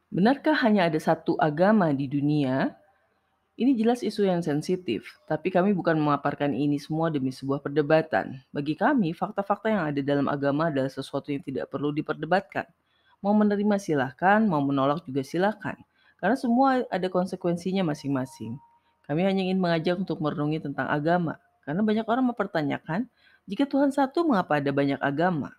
Benarkah hanya ada satu agama di dunia? Ini jelas isu yang sensitif, tapi kami bukan memaparkan ini semua demi sebuah perdebatan. Bagi kami, fakta-fakta yang ada dalam agama adalah sesuatu yang tidak perlu diperdebatkan. Mau menerima silahkan, mau menolak juga silahkan. Karena semua ada konsekuensinya masing-masing. Kami hanya ingin mengajak untuk merenungi tentang agama. Karena banyak orang mempertanyakan, jika Tuhan satu, mengapa ada banyak agama?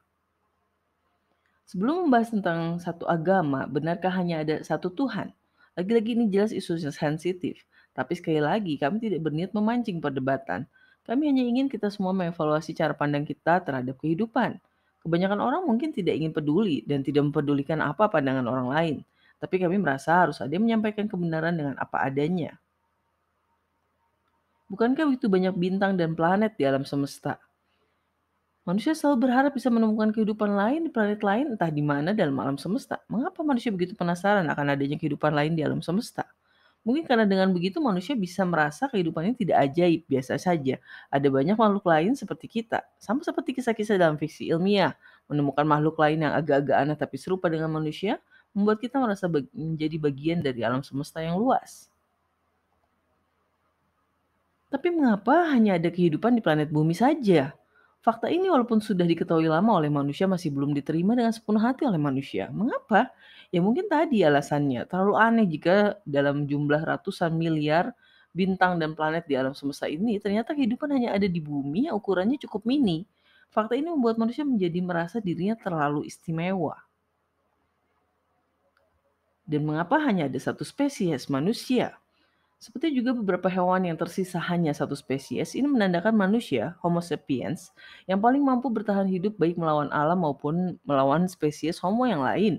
Sebelum membahas tentang satu agama, benarkah hanya ada satu Tuhan? Lagi-lagi ini jelas isu yang sensitif. Tapi sekali lagi, kami tidak berniat memancing perdebatan. Kami hanya ingin kita semua mengevaluasi cara pandang kita terhadap kehidupan. Kebanyakan orang mungkin tidak ingin peduli dan tidak mempedulikan apa pandangan orang lain. Tapi kami merasa harus ada yang menyampaikan kebenaran dengan apa adanya. Bukankah begitu banyak bintang dan planet di alam semesta? Manusia selalu berharap bisa menemukan kehidupan lain di planet lain entah di mana dalam alam semesta. Mengapa manusia begitu penasaran akan adanya kehidupan lain di alam semesta? Mungkin karena dengan begitu manusia bisa merasa kehidupan ini tidak ajaib, biasa saja. Ada banyak makhluk lain seperti kita. Sama seperti kisah-kisah dalam fiksi ilmiah. Menemukan makhluk lain yang agak-agak aneh tapi serupa dengan manusia, membuat kita merasa menjadi bagian dari alam semesta yang luas. Tapi mengapa hanya ada kehidupan di planet bumi saja? Fakta ini walaupun sudah diketahui lama oleh manusia masih belum diterima dengan sepenuh hati oleh manusia. Mengapa? Ya mungkin tadi alasannya. Terlalu aneh jika dalam jumlah ratusan miliar bintang dan planet di alam semesta ini ternyata kehidupan hanya ada di bumi yang ukurannya cukup mini. Fakta ini membuat manusia menjadi merasa dirinya terlalu istimewa. Dan mengapa hanya ada satu spesies manusia? Seperti juga beberapa hewan yang tersisa hanya satu spesies, ini menandakan manusia, Homo sapiens, yang paling mampu bertahan hidup baik melawan alam maupun melawan spesies Homo yang lain.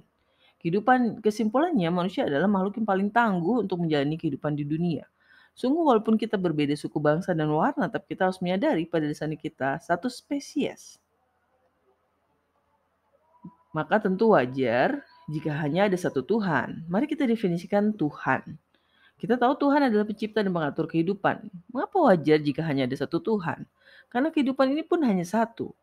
Kesimpulannya, manusia adalah makhluk yang paling tangguh untuk menjalani kehidupan di dunia. Sungguh walaupun kita berbeda suku bangsa dan warna, tapi kita harus menyadari pada dasarnya kita satu spesies. Maka tentu wajar jika hanya ada satu Tuhan. Mari kita definisikan Tuhan. Kita tahu Tuhan adalah pencipta dan pengatur kehidupan. Mengapa wajar jika hanya ada satu Tuhan? Karena kehidupan ini pun hanya satu.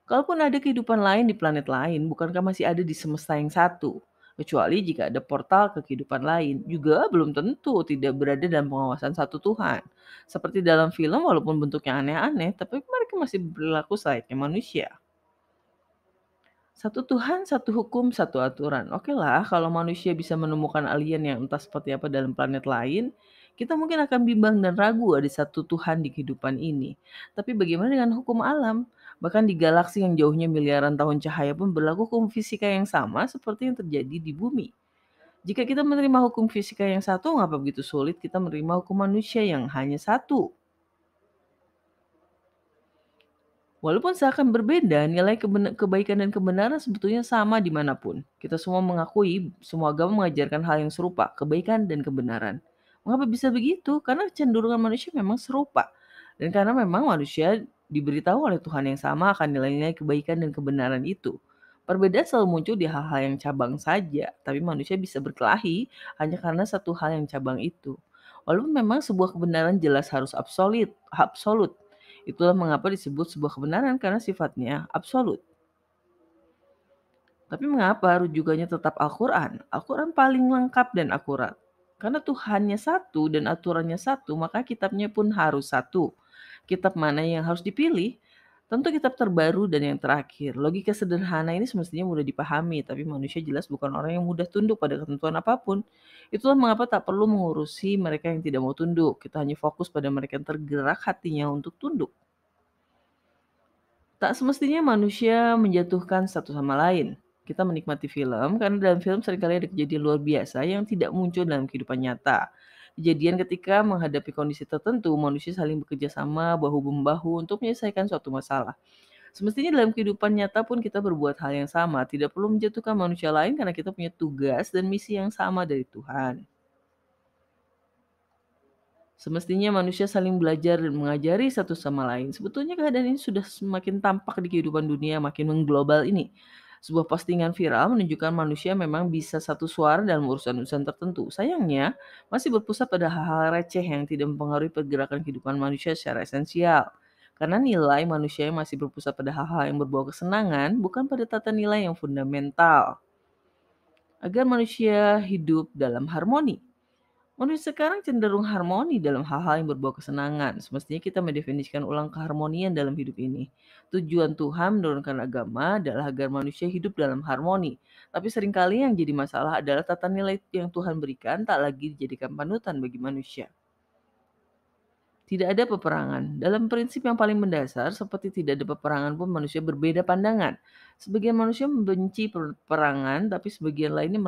Kalaupun ada kehidupan lain di planet lain, bukankah masih ada di semesta yang satu? Kecuali jika ada portal ke kehidupan lain, juga belum tentu tidak berada dalam pengawasan satu Tuhan. Seperti dalam film, walaupun bentuknya aneh-aneh, tapi mereka masih berlaku selayaknya manusia. Satu Tuhan, satu hukum, satu aturan. Oke lah, kalau manusia bisa menemukan alien yang entah seperti apa dalam planet lain, kita mungkin akan bimbang dan ragu ada satu Tuhan di kehidupan ini. Tapi bagaimana dengan hukum alam? Bahkan di galaksi yang jauhnya miliaran tahun cahaya pun berlaku hukum fisika yang sama seperti yang terjadi di bumi. Jika kita menerima hukum fisika yang satu, mengapa begitu sulit kita menerima hukum manusia yang hanya satu? Walaupun seakan berbeda, nilai kebaikan dan kebenaran sebetulnya sama dimanapun. Kita semua mengakui semua agama mengajarkan hal yang serupa, kebaikan dan kebenaran. Mengapa bisa begitu? Karena kecenderungan manusia memang serupa. Dan karena memang manusia diberitahu oleh Tuhan yang sama akan nilai-nilai kebaikan dan kebenaran itu. Perbedaan selalu muncul di hal-hal yang cabang saja, tapi manusia bisa berkelahi hanya karena satu hal yang cabang itu. Walaupun memang sebuah kebenaran jelas harus absolut. Itulah mengapa disebut sebuah kebenaran karena sifatnya absolut. Tapi mengapa rujukannya tetap Al-Quran? Al-Quran paling lengkap dan akurat. Karena Tuhannya satu dan aturannya satu, maka kitabnya pun harus satu. Kitab mana yang harus dipilih? Tentu kitab terbaru dan yang terakhir. Logika sederhana ini semestinya mudah dipahami, tapi manusia jelas bukan orang yang mudah tunduk pada ketentuan apapun. Itulah mengapa tak perlu mengurusi mereka yang tidak mau tunduk. Kita hanya fokus pada mereka yang tergerak hatinya untuk tunduk. Tak semestinya manusia menjatuhkan satu sama lain. Kita menikmati film karena dalam film seringkali ada kejadian luar biasa yang tidak muncul dalam kehidupan nyata. Kejadian ketika menghadapi kondisi tertentu, manusia saling bekerja sama bahu-membahu untuk menyelesaikan suatu masalah. Semestinya dalam kehidupan nyata pun kita berbuat hal yang sama, tidak perlu menjatuhkan manusia lain karena kita punya tugas dan misi yang sama dari Tuhan. Semestinya manusia saling belajar dan mengajari satu sama lain. Sebetulnya keadaan ini sudah semakin tampak di kehidupan dunia makin mengglobal ini. Sebuah postingan viral menunjukkan manusia memang bisa satu suara dalam urusan-urusan tertentu. Sayangnya, masih berpusat pada hal-hal receh yang tidak mempengaruhi pergerakan kehidupan manusia secara esensial. Karena nilai manusia yang masih berpusat pada hal-hal yang berbau kesenangan, bukan pada tata nilai yang fundamental. agar manusia hidup dalam harmoni. Manusia sekarang cenderung harmoni dalam hal-hal yang berbau kesenangan. Semestinya kita mendefinisikan ulang keharmonian dalam hidup ini. Tujuan Tuhan menurunkan agama adalah agar manusia hidup dalam harmoni. Tapi seringkali yang jadi masalah adalah tata nilai yang Tuhan berikan tak lagi dijadikan panutan bagi manusia. Tidak ada peperangan. Dalam prinsip yang paling mendasar, seperti tidak ada peperangan pun manusia berbeda pandangan. Sebagian manusia membenci peperangan, tapi sebagian lainnya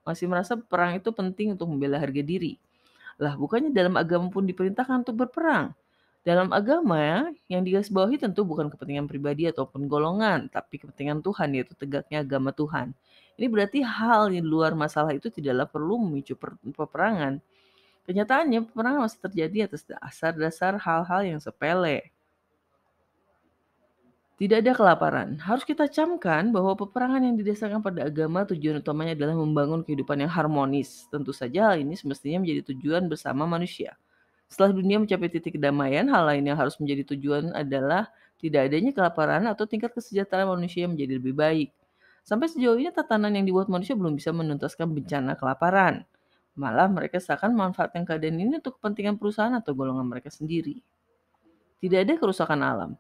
masih merasa perang itu penting untuk membela harga diri. Lah, bukannya dalam agama pun diperintahkan untuk berperang. Dalam agama, yang digarisbawahi tentu bukan kepentingan pribadi ataupun golongan, tapi kepentingan Tuhan, yaitu tegaknya agama Tuhan. Ini berarti hal di luar masalah itu tidaklah perlu memicu peperangan. Kenyataannya, peperangan masih terjadi atas dasar-dasar hal-hal yang sepele. Tidak ada kelaparan. Harus kita camkan bahwa peperangan yang didasarkan pada agama tujuan utamanya adalah membangun kehidupan yang harmonis. Tentu saja hal ini semestinya menjadi tujuan bersama manusia. Setelah dunia mencapai titik kedamaian, hal lain yang harus menjadi tujuan adalah tidak adanya kelaparan atau tingkat kesejahteraan manusia yang menjadi lebih baik. Sampai sejauh ini tatanan yang dibuat manusia belum bisa menuntaskan bencana kelaparan. Malah mereka seakan memanfaatkan keadaan ini untuk kepentingan perusahaan atau golongan mereka sendiri. Tidak ada kerusakan alam.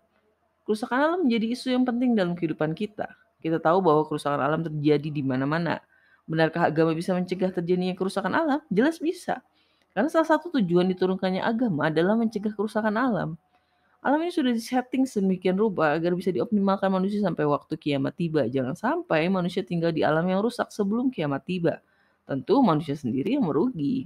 Kerusakan alam menjadi isu yang penting dalam kehidupan kita. Kita tahu bahwa kerusakan alam terjadi di mana-mana. Benarkah agama bisa mencegah terjadinya kerusakan alam? Jelas bisa. Karena salah satu tujuan diturunkannya agama adalah mencegah kerusakan alam. Alam ini sudah disetting sedemikian rupa agar bisa dioptimalkan manusia sampai waktu kiamat tiba. Jangan sampai manusia tinggal di alam yang rusak sebelum kiamat tiba. Tentu manusia sendiri yang merugi.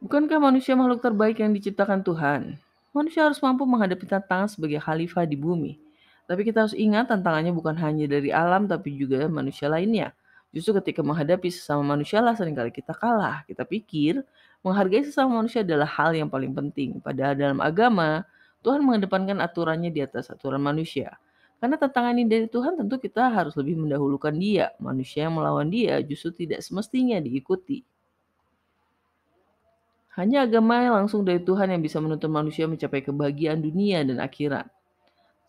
Bukankah manusia makhluk terbaik yang diciptakan Tuhan? Manusia harus mampu menghadapi tantangan sebagai khalifah di bumi. Tapi kita harus ingat tantangannya bukan hanya dari alam tapi juga manusia lainnya. Justru ketika menghadapi sesama manusia lah seringkali kita kalah. Kita pikir menghargai sesama manusia adalah hal yang paling penting. Padahal dalam agama, Tuhan mengedepankan aturannya di atas aturan manusia. Karena tantangan ini dari Tuhan tentu kita harus lebih mendahulukan dia. Manusia yang melawan dia justru tidak semestinya diikuti. Hanya agama yang langsung dari Tuhan yang bisa menuntun manusia mencapai kebahagiaan dunia dan akhirat.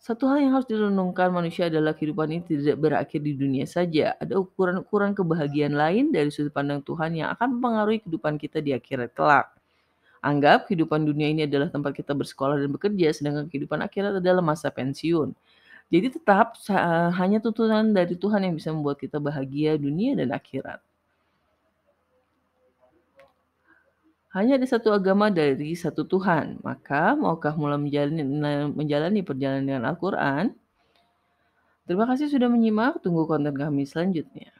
Satu hal yang harus direnungkan manusia adalah kehidupan ini tidak berakhir di dunia saja. Ada ukuran-ukuran kebahagiaan lain dari sudut pandang Tuhan yang akan mempengaruhi kehidupan kita di akhirat kelak. Anggap kehidupan dunia ini adalah tempat kita bersekolah dan bekerja, sedangkan kehidupan akhirat adalah masa pensiun. Jadi tetap hanya tuntunan dari Tuhan yang bisa membuat kita bahagia dunia dan akhirat. Hanya ada satu agama dari satu Tuhan. Maka maukah mulai menjalani perjalanan dengan Al-Quran? Terima kasih sudah menyimak. Tunggu konten kami selanjutnya.